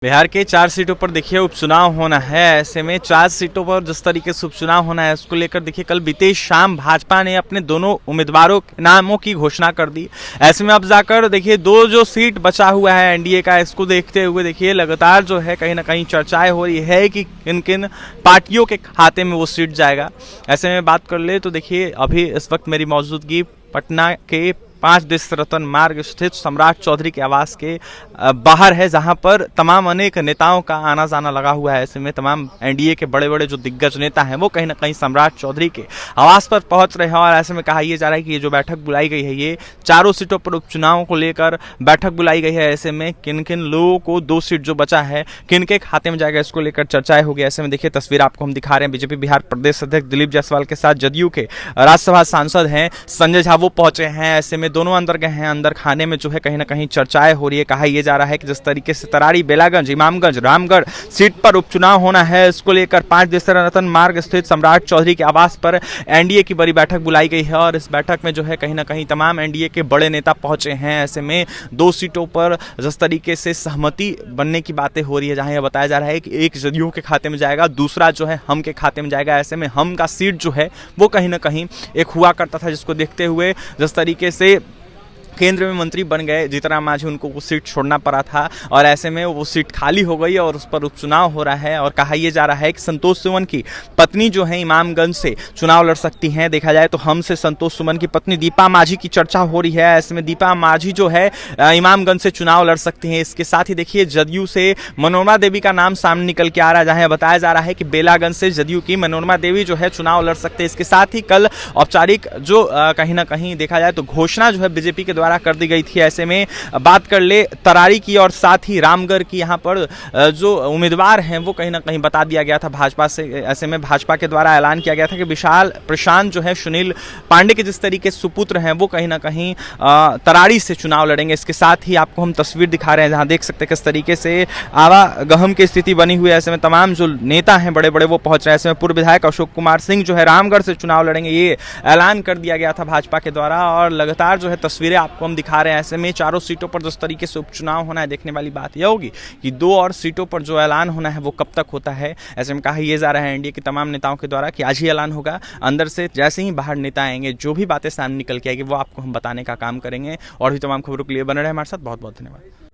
बिहार के 4 सीटों पर देखिए उपचुनाव होना है। ऐसे में 4 सीटों पर जिस तरीके से उपचुनाव होना है उसको लेकर देखिए कल बीते शाम भाजपा ने अपने दोनों उम्मीदवारों के नामों की घोषणा कर दी। ऐसे में अब जाकर देखिए दो जो सीट बचा हुआ है एनडीए का, इसको देखते हुए देखिए लगातार जो है कहीं ना कहीं चर्चाएं हो रही है कि किन किन पार्टियों के खाते में वो सीट जाएगा। ऐसे में बात कर ले तो देखिए अभी इस वक्त मेरी मौजूदगी पटना के 5 देश रतन मार्ग स्थित सम्राट चौधरी के आवास के बाहर है, जहां पर तमाम अनेक नेताओं का आना जाना लगा हुआ है। ऐसे में तमाम एनडीए के बड़े बड़े जो दिग्गज नेता हैं वो कहीं ना कहीं सम्राट चौधरी के आवास पर पहुंच रहे हैं। और ऐसे में कहा यह जा रहा है कि ये जो बैठक बुलाई गई है ये चारों सीटों पर उपचुनाव को लेकर बैठक बुलाई गई है। ऐसे में किन किन लोगों को 2 सीट जो बचा है किन के खाते में जाएगा इसको लेकर चर्चाएं होगी। ऐसे में देखिए तस्वीर आपको हम दिखा रहे हैं, बीजेपी बिहार प्रदेश अध्यक्ष दिलीप जायसवाल के साथ जदयू के राज्यसभा सांसद हैं संजय झा वो पहुंचे हैं। ऐसे में दोनों अंदर गए हैं। अंदर खाने में जो है कहीं ना कहीं चर्चाएं हो रही है। कहा यह जा रहा है कि जिस तरीके से तरारी, बेलागंज, इमामगंज, रामगढ़ सीट पर उपचुनाव होना है इसको लेकर 5 देश रतन मार्ग स्थित सम्राट चौधरी के आवास पर एनडीए की बड़ी बैठक बुलाई गई है। और इस बैठक में जो है कहीं ना कहीं तमाम एनडीए के बड़े नेता पहुंचे हैं। ऐसे में 2 सीटों पर जिस तरीके से सहमति बनने की बातें हो रही है, जहां यह बताया जा रहा है कि एक जदयू के खाते में जाएगा, दूसरा जो है हम के खाते में जाएगा। ऐसे में हम का सीट जो है वो कहीं ना कहीं एक हुआ करता था, जिसको देखते हुए जिस तरीके से केंद्र में मंत्री बन गए जीतन मांझी, उनको वो सीट छोड़ना पड़ा था और ऐसे में वो सीट खाली हो गई और उस पर उपचुनाव हो रहा है। और कहा यह जा रहा है कि संतोष सुमन की पत्नी जो है इमामगंज से चुनाव लड़ सकती हैं। देखा जाए तो हम से संतोष सुमन की पत्नी दीपा मांझी की चर्चा हो रही है। ऐसे में दीपा मांझी जो है इमामगंज से चुनाव लड़ सकती हैं। इसके साथ ही देखिए जदयू से मनोरमा देवी का नाम सामने निकल के आ रहा है, जहां बताया जा रहा है कि बेलागंज से जदयू की मनोरमा देवी जो है चुनाव लड़ सकते हैं। इसके साथ ही कल औपचारिक जो कहीं ना कहीं देखा जाए तो घोषणा जो है बीजेपी के द्वारा कर दी गई थी। ऐसे में बात कर ले तरारी की और साथ ही रामगढ़ की, यहाँ पर जो उम्मीदवार हैं वो कहीं ना कहीं बता दिया गया था भाजपा से। ऐसे में भाजपा के द्वारा ऐलान किया गया था कि विशाल प्रशांत जो है सुनील पांडे के जिस तरीके से सुपुत्र हैं वो कहीं ना कहीं तरारी से चुनाव लड़ेंगे। इसके साथ ही आपको हम तस्वीर दिखा रहे हैं जहां देख सकते हैं किस तरीके से आवागमन की स्थिति बनी हुई है। ऐसे में तमाम जो नेता हैं बड़े बड़े वो पहुंच रहे हैं। ऐसे में पूर्व विधायक अशोक कुमार सिंह जो है रामगढ़ से चुनाव लड़ेंगे, ये ऐलान कर दिया गया था भाजपा के द्वारा। और लगातार जो है तस्वीरें आपको हम दिखा रहे हैं। ऐसे में चारों सीटों पर जिस तरीके से उपचुनाव होना है, देखने वाली बात यह होगी कि 2 और सीटों पर जो ऐलान होना है वो कब तक होता है। ऐसे में कहा यह जा रहा है एनडीए के तमाम नेताओं के द्वारा कि आज ही ऐलान होगा। अंदर से जैसे ही बाहर नेता आएंगे जो भी बातें सामने निकल के आएगी वो आपको हम बताने का काम करेंगे। और भी तमाम खबरों के लिए बने रहे हमारे साथ। बहुत बहुत धन्यवाद।